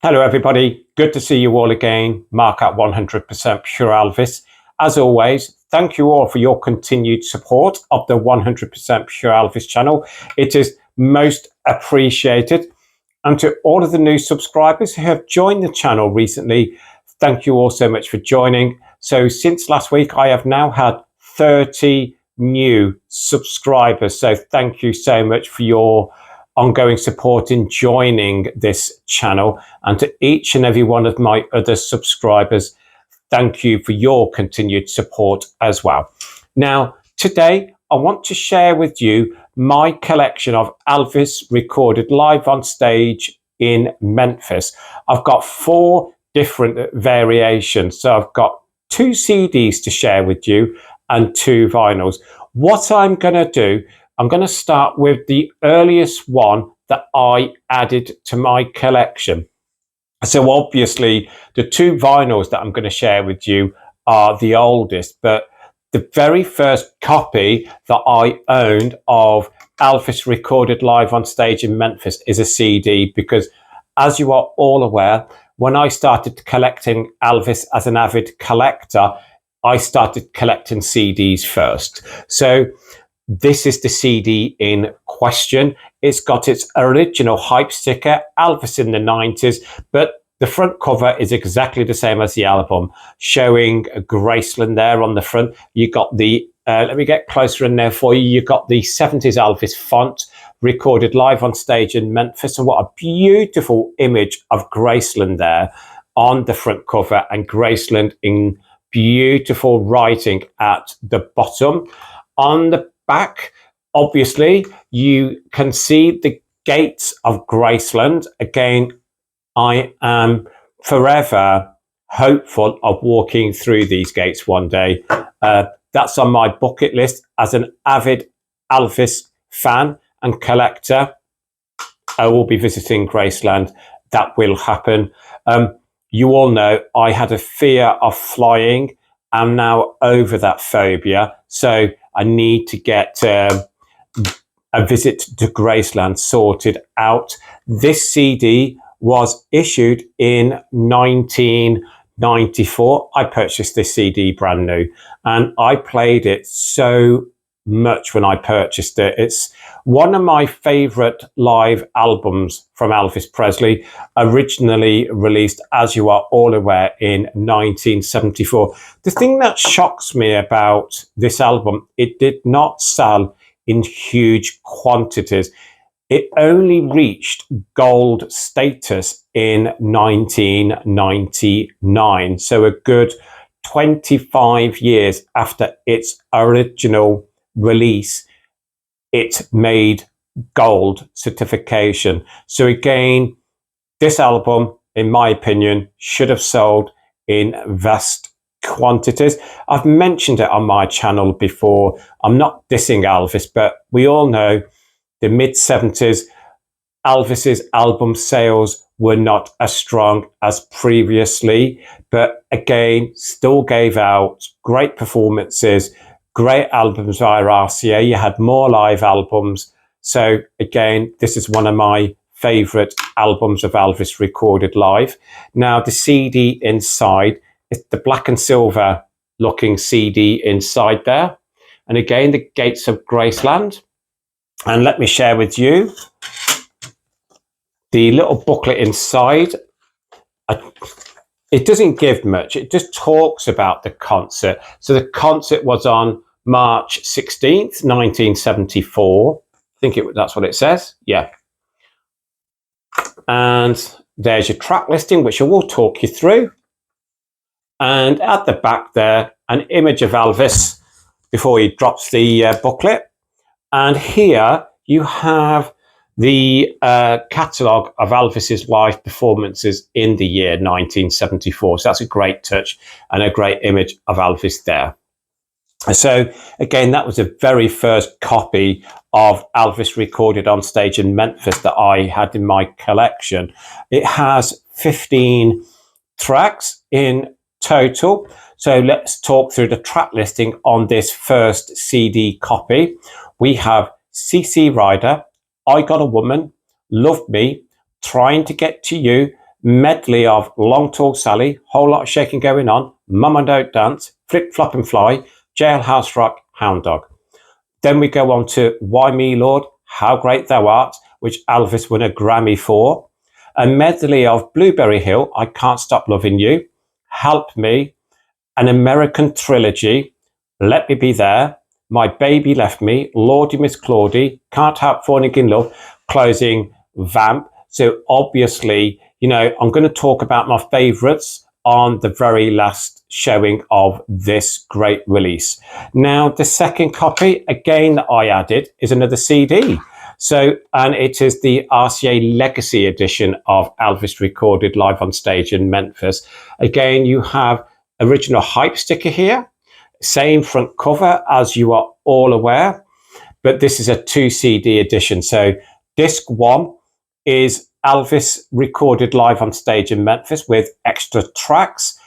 Hello, everybody. Good to see you all again. Mark at 100% Pure Elvis. As always, thank you all for your continued support of the 100% Pure Elvis channel. It is most appreciated. And to all of the new subscribers who have joined the channel recently, thank you all so much for joining. So since last week, I have now had 30 new subscribers. So thank you so much for your ongoing support in joining this channel, and to each and every one of my other subscribers, thank you for your continued support as well. Now, today I want to share with you my collection of Elvis recorded live on stage in Memphis. I've got 4 different variations. So I've got 2 CDs to share with you and 2 vinyls. What I'm going to do, I'm going to start with the earliest one that I added to my collection. So obviously the 2 vinyls that I'm going to share with you are the oldest, but the very first copy that I owned of Elvis recorded live on stage in Memphis is a CD, because as you are all aware, when I started collecting Elvis as an avid collector, I started collecting CDs first. So this is the CD in question. It's got its original hype sticker, Elvis in the 90s, but the front cover is exactly the same as the album, showing Graceland there on the front. You got the, let me get closer in there for you. You got the 70s Elvis font, recorded live on stage in Memphis. And what a beautiful image of Graceland there on the front cover, and Graceland in beautiful writing at the bottom. On the back, obviously, you can see the gates of Graceland. Again, I am forever hopeful of walking through these gates one day. That's on my bucket list as an avid Elvis fan and collector. I will be visiting Graceland. That will happen. You all know I had a fear of flying. I'm now over that phobia. So I need to get a visit to Graceland sorted out. This CD was issued in 1994. I purchased this CD brand new, and I played it so much when I purchased it. It's one of my favorite live albums from Elvis Presley, originally released, as you are all aware, in 1974. The thing that shocks me about this album, it did not sell in huge quantities. It only reached gold status in 1999. So a good 25 years after its original release, it made gold certification. So again, this album, in my opinion, should have sold in vast quantities. I've mentioned it on my channel before. I'm not dissing Elvis, but we all know the mid-70s, Elvis's album sales were not as strong as previously, but again, still gave out great performances, great albums via RCA. You had more live albums. So again, this is one of my favorite albums of Elvis recorded live. Now the CD inside, it's the black and silver looking CD inside there. And again, the gates of Graceland. And let me share with you the little booklet inside. It doesn't give much. It just talks about the concert. So the concert was on March 16th, 1974. I think that's what it says. Yeah. And there's your track listing, which I will talk you through. And at the back there, an image of Elvis before he drops the booklet. And here you have the catalogue of Elvis's live performances in the year 1974. So that's a great touch and a great image of Elvis there. So again, that was the very first copy of Elvis recorded on stage in Memphis that I had in my collection. It has 15 tracks in total. So let's talk through the track listing on this first CD copy. We have CC Rider, I Got a Woman, Love Me, Trying to Get to You, medley of Long Tall Sally, Whole Lot of Shaking Going On, Mama Don't Dance, Flip Flop and Fly, Jailhouse Rock, Hound Dog. Then we go on to Why Me Lord, How Great Thou Art, which Elvis won a Grammy for. A medley of Blueberry Hill, I Can't Stop Loving You, Help Me, An American Trilogy, Let Me Be There, My Baby Left Me, Lordy Miss Claudie, Can't Help Falling in Love, closing Vamp. So obviously, you know, I'm going to talk about my favourites on the very last showing of this great release. Now, the second copy, again, that I added is another CD. So, and it is the RCA Legacy edition of Elvis recorded live on stage in Memphis. Again, you have original hype sticker here, same front cover as you are all aware, but this is a 2 CD edition. So disc 1 is Elvis recorded live on stage in Memphis with extra tracks.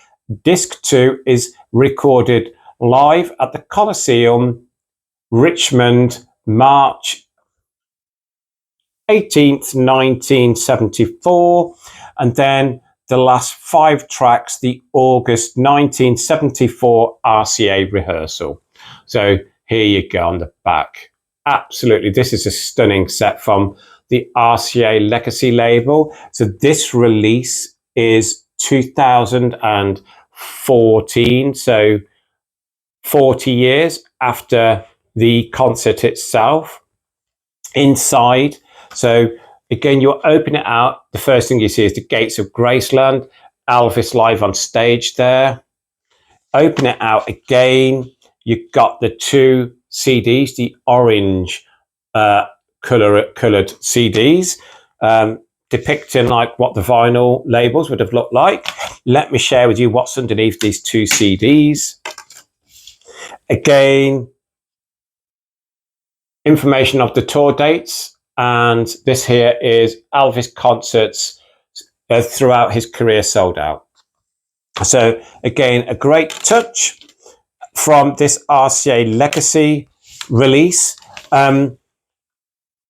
Disc 2 is recorded live at the Coliseum, Richmond, March 18th, 1974. And then the last 5 tracks, the August 1974 RCA rehearsal. So here you go on the back. Absolutely, this is a stunning set from the RCA Legacy label. So this release is 2014, so 40 years after the concert itself. Inside, so again, you open it out, the first thing you see is the Gates of Graceland, Elvis live on stage there. Open it out again, you've got the 2 CDs, the orange coloured CDs, depicting like what the vinyl labels would have looked like. Let me share with you what's underneath these 2 CDs. Again, information of the tour dates, and this here is Elvis concerts throughout his career sold out. So again, a great touch from this RCA Legacy release.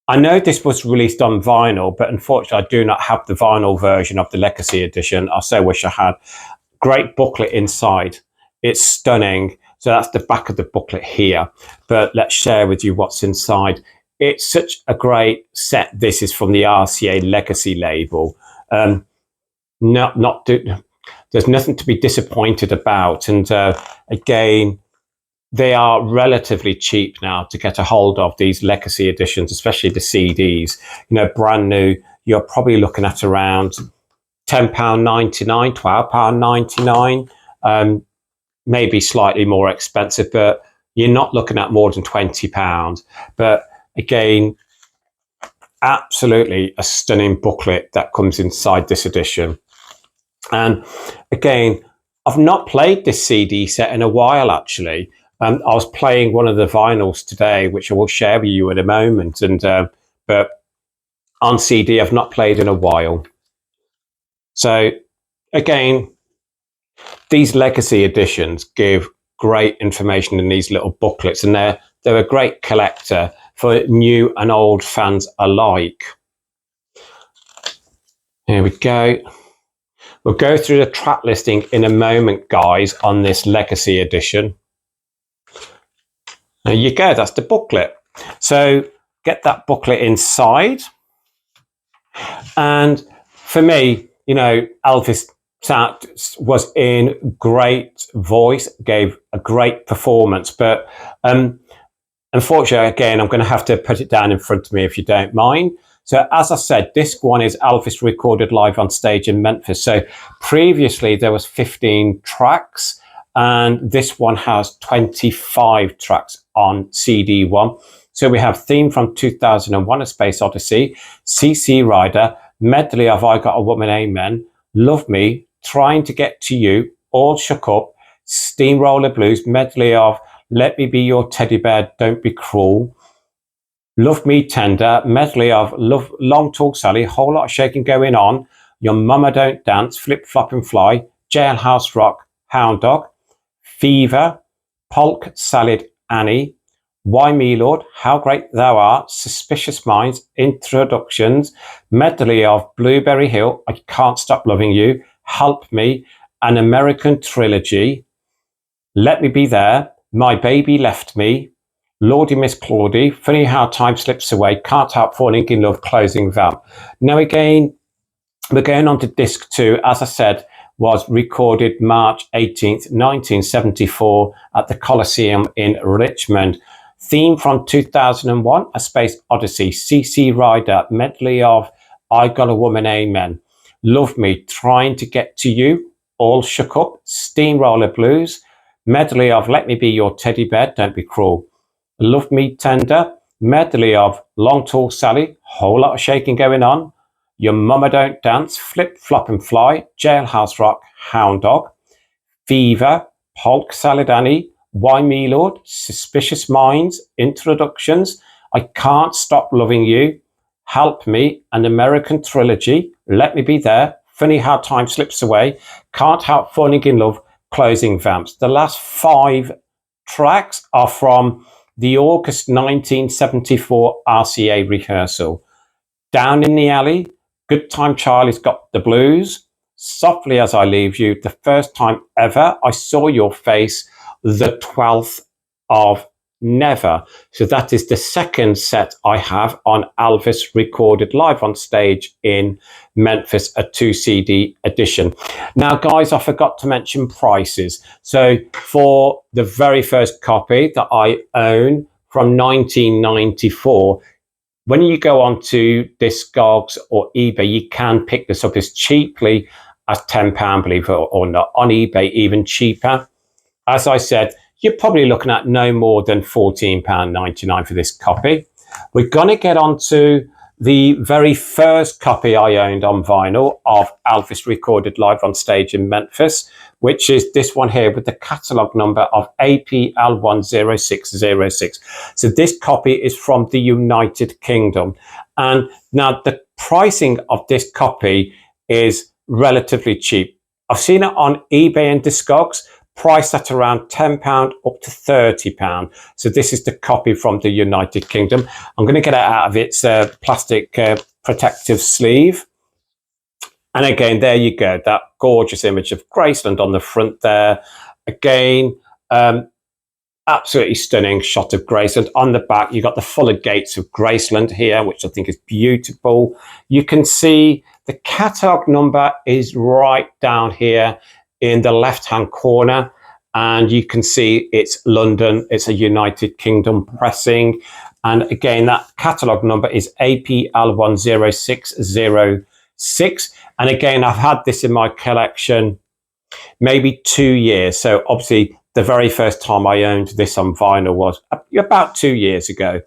I know this was released on vinyl, but unfortunately I do not have the vinyl version of the Legacy edition. I so wish I had. Great booklet inside. It's stunning. So that's the back of the booklet here. But let's share with you what's inside. It's such a great set. This is from the RCA Legacy label. There's nothing to be disappointed about. And again, they are relatively cheap now to get a hold of, these Legacy editions, especially the CDs. You know, brand new, you're probably looking at around £10.99, £12.99. Maybe slightly more expensive, but you're not looking at more than £20. But again, absolutely a stunning booklet that comes inside this edition. And again, I've not played this CD set in a while, actually. I was playing one of the vinyls today, which I will share with you in a moment. And but on CD, I've not played in a while. So again, these Legacy editions give great information in these little booklets, and they're a great collector for new and old fans alike. Here we go. We'll go through the track listing in a moment, guys, on this Legacy edition. There you go, that's the booklet. So get that booklet inside. And for me, you know, Elvis was in great voice, gave a great performance, but unfortunately, again, I'm going to have to put it down in front of me if you don't mind. So as I said, disc 1 is Elvis recorded live on stage in Memphis. So previously there was 15 tracks, and this one has 25 tracks on CD 1. So we have theme from 2001, A Space Odyssey, CC Rider, medley of I Got a Woman, Amen, Love Me, Trying to Get to You, All Shook Up, Steamroller Blues, medley of Let Me Be Your Teddy Bear, Don't Be Cruel, Love Me Tender, medley of Love, Long Tall Sally, Whole Lot of Shaking Going On, Your Mama Don't Dance, Flip Flop and Fly, Jailhouse Rock, Hound Dog, Fever, Polk Salad Annie, Why Me Lord, How Great Thou Art, Suspicious Minds, Introductions, Medley of Blueberry Hill, I Can't Stop Loving You, Help Me, An American Trilogy, Let Me Be There, My Baby Left Me, Lordy Miss Claudie, Funny How Time Slips Away, Can't Help Falling in Love, Closing Vamp. Now again, we're going on to disc 2, as I said, was recorded March 18th, 1974 at the Coliseum in Richmond. Theme from 2001, A Space Odyssey, CC Rider, medley of I Got a Woman, Amen, Love Me, Trying to Get to You, All Shook Up, Steamroller Blues, medley of Let Me Be Your Teddy Bear, Don't Be Cruel, Love Me Tender, medley of Long Tall Sally, Whole Lot of Shaking Going On, Your Mama Don't Dance, Flip, Flop and Fly, Jailhouse Rock, Hound Dog, Fever, Polk Salad Annie, Why Me Lord, Suspicious Minds, Introductions, I Can't Stop Loving You, Help Me, An American Trilogy, Let Me Be There, Funny How Time Slips Away, Can't Help Falling in Love, Closing Vamps. The last 5 tracks are from the August 1974 RCA rehearsal. Down in the Alley, Good Time Charlie's Got the Blues, Softly As I Leave You, The First Time Ever I Saw Your Face, The 12th of Never. So that is the second set I have on Elvis recorded live on stage in Memphis, a 2 CD edition. Now guys, I forgot to mention prices. So for the very first copy that I own from 1994, when you go onto Discogs or eBay, you can pick this up as cheaply as £10, believe it or not. On eBay, even cheaper. As I said, you're probably looking at no more than £14.99 for this copy. We're going to get on to the very first copy I owned on vinyl of Elvis recorded live on stage in Memphis, which is this one here with the catalogue number of APL10606. So this copy is from the United Kingdom. And now the pricing of this copy is relatively cheap. I've seen it on eBay and Discogs, priced at around £10 up to £30. So this is the copy from the United Kingdom. I'm going to get it out of its plastic protective sleeve. And again, there you go, that gorgeous image of Graceland on the front there. Again, absolutely stunning shot of Graceland. On the back, you've got the fuller gates of Graceland here, which I think is beautiful. You can see the catalogue number is right down here in the left-hand corner, and you can see it's London, it's a United Kingdom pressing, and again that catalogue number is APL10606, and again I've had this in my collection maybe 2 years, so obviously the very first time I owned this on vinyl was about 2 years ago.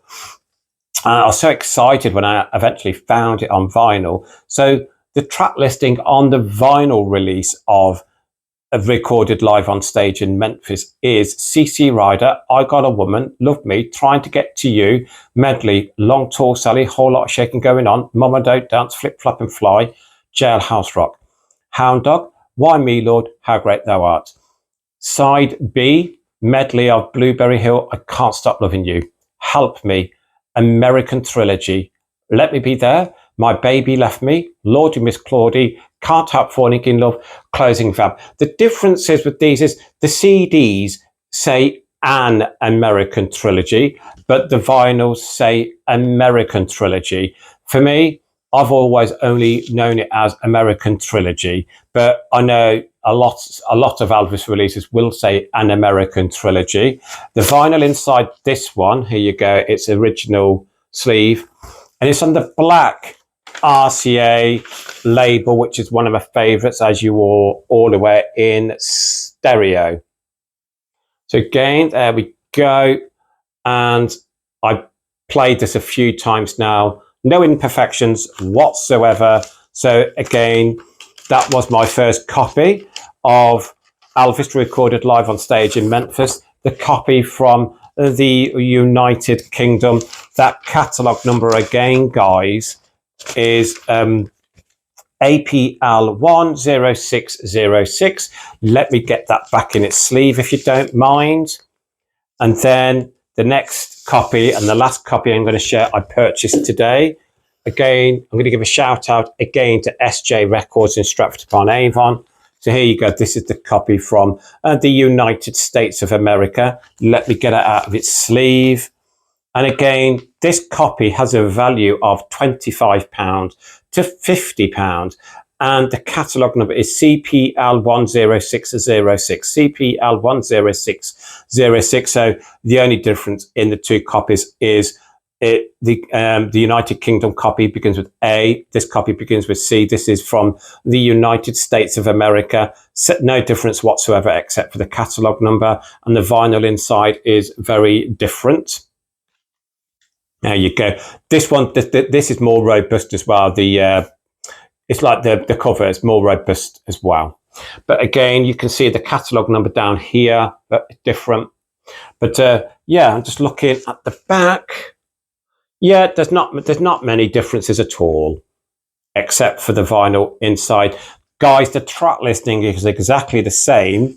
I was so excited when I eventually found it on vinyl. So the track listing on the vinyl release of recorded live on stage in Memphis is CC Rider, I Got a Woman, Love Me, Trying to Get to You, medley, Long Tall Sally, Whole Lot of Shaking Going On, Mama Don't Dance, Flip Flop and Fly, Jailhouse Rock, Hound Dog, Why Me Lord, How Great Thou Art. Side B, medley of Blueberry Hill, I Can't Stop Loving You, Help Me, American Trilogy, Let Me Be There, My Baby Left Me, Lordy Miss Claudie, Can't Help Falling in Love, Closing Vamp. The differences with these is the CDs say An American Trilogy, but the vinyls say American Trilogy. For me, I've always only known it as American Trilogy, but I know a lot of Elvis releases will say An American Trilogy. The vinyl inside this one, here you go, it's original sleeve, and it's on the black RCA label, which is one of my favorites, as you all aware, in stereo. So again, there we go, and I played this a few times now, no imperfections whatsoever. So again, that was my first copy of Elvis recorded live on stage in Memphis, the copy from the United Kingdom. That catalogue number again, guys, is APL10606. Let me get that back in its sleeve if you don't mind. And then the next copy and the last copy I'm going to share I purchased today. Again, I'm going to give a shout out again to SJ Records in Stratford-upon-Avon. So here you go. This is the copy from the United States of America. Let me get it out of its sleeve. And again, this copy has a value of £25 to £50. And the catalogue number is CPL10606. CPL10606. So the only difference in the two copies is the United Kingdom copy begins with A. This copy begins with C. This is from the United States of America. So no difference whatsoever except for the catalogue number. And the vinyl inside is very different. There you go. This one, this is more robust as well. It's like the cover is more robust as well. But again, you can see the catalogue number down here, but different. But yeah, I'm just looking at the back. Yeah, there's not many differences at all, except for the vinyl inside. Guys, the track listing is exactly the same.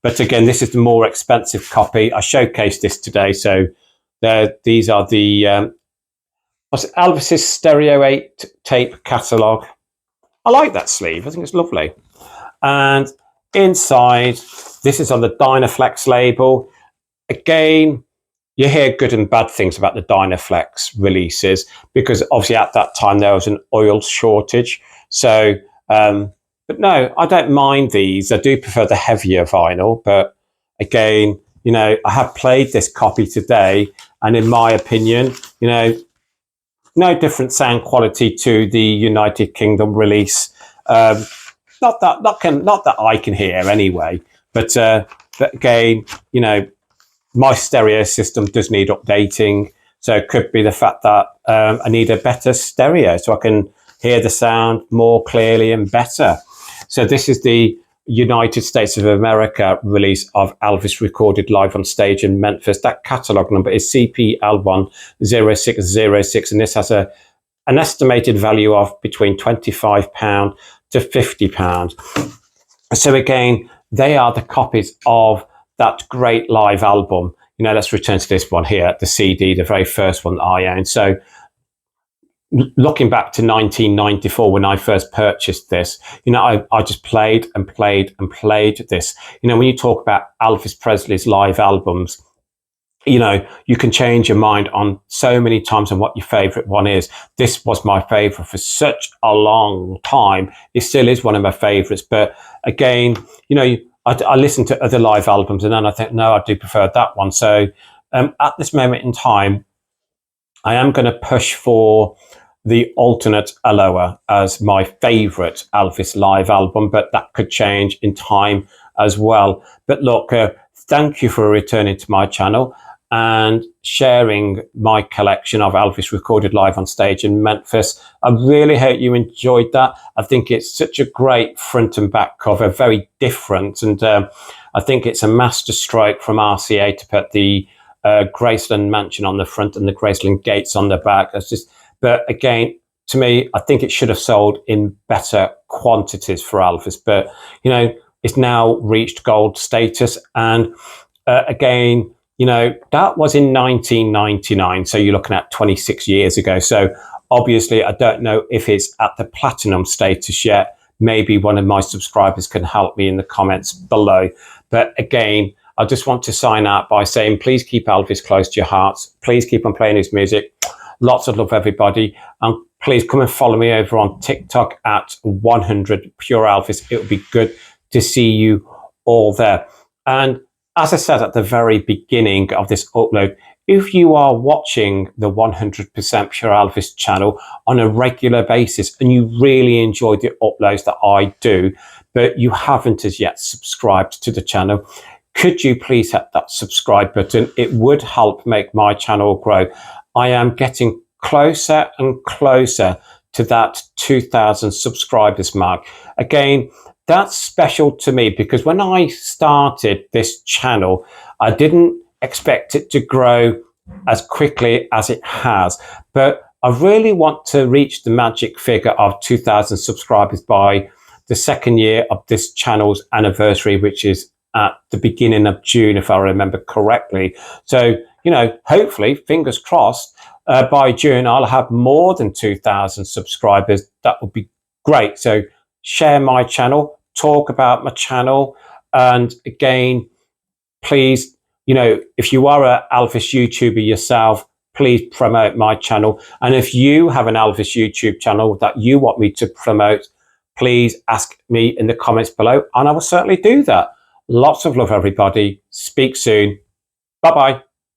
But again, this is the more expensive copy. I showcased this today. So these are the Elvis's Stereo 8 tape catalogue. I like that sleeve. I think it's lovely. And inside, this is on the Dynaflex label. Again, you hear good and bad things about the Dynaflex releases because obviously at that time there was an oil shortage. So, but no, I don't mind these. I do prefer the heavier vinyl. But again, you know, I have played this copy today, and in my opinion, you know, no different sound quality to the United Kingdom release. Not that I can hear anyway. But again, you know, my stereo system does need updating. So it could be the fact that I need a better stereo so I can hear the sound more clearly and better. So this is the United States of America release of Elvis recorded live on stage in Memphis. That catalogue number is CPL10606, and this has an estimated value of between £25 to £50. So again, they are the copies of that great live album. You know, let's return to this one here, the CD, the very first one that I owned. So looking back to 1994 when I first purchased this, you know, I just played and played and played this. You know, when you talk about Elvis Presley's live albums, you know, you can change your mind on so many times on what your favorite one is. This was my favorite for such a long time. It still is one of my favorites. But again, you know, I listen to other live albums and then I think, no, I do prefer that one. So at this moment in time, I am going to push for the Alternate Aloha as my favorite Elvis live album, but that could change in time as well. But look, thank you for returning to my channel and sharing my collection of Elvis recorded live on stage in Memphis. I really hope you enjoyed that. I think it's such a great front and back cover, very different. And I think it's a master stroke from RCA to put the Graceland Mansion on the front and the Graceland Gates on the back. But again, to me, I think it should have sold in better quantities for Elvis. But, you know, it's now reached gold status. And again, you know, that was in 1999. So you're looking at 26 years ago. So obviously, I don't know if it's at the platinum status yet. Maybe one of my subscribers can help me in the comments below. But again, I just want to sign out by saying, please keep Elvis close to your hearts. Please keep on playing his music. Lots of love, everybody. And please come and follow me over on TikTok at 100 Pure Elvis. It would be good to see you all there. And as I said at the very beginning of this upload, if you are watching the 100% Pure Elvis channel on a regular basis and you really enjoy the uploads that I do, but you haven't as yet subscribed to the channel, could you please hit that subscribe button? It would help make my channel grow. I am getting closer and closer to that 2,000 subscribers mark. Again, that's special to me because when I started this channel, I didn't expect it to grow as quickly as it has. But I really want to reach the magic figure of 2,000 subscribers by the second year of this channel's anniversary, which is at the beginning of June, if I remember correctly. So, you know, hopefully, fingers crossed, by June, I'll have more than 2,000 subscribers. That would be great. So share my channel, talk about my channel. And again, please, you know, if you are an Elvis YouTuber yourself, please promote my channel. And if you have an Elvis YouTube channel that you want me to promote, please ask me in the comments below, and I will certainly do that. Lots of love, everybody. Speak soon. Bye-bye.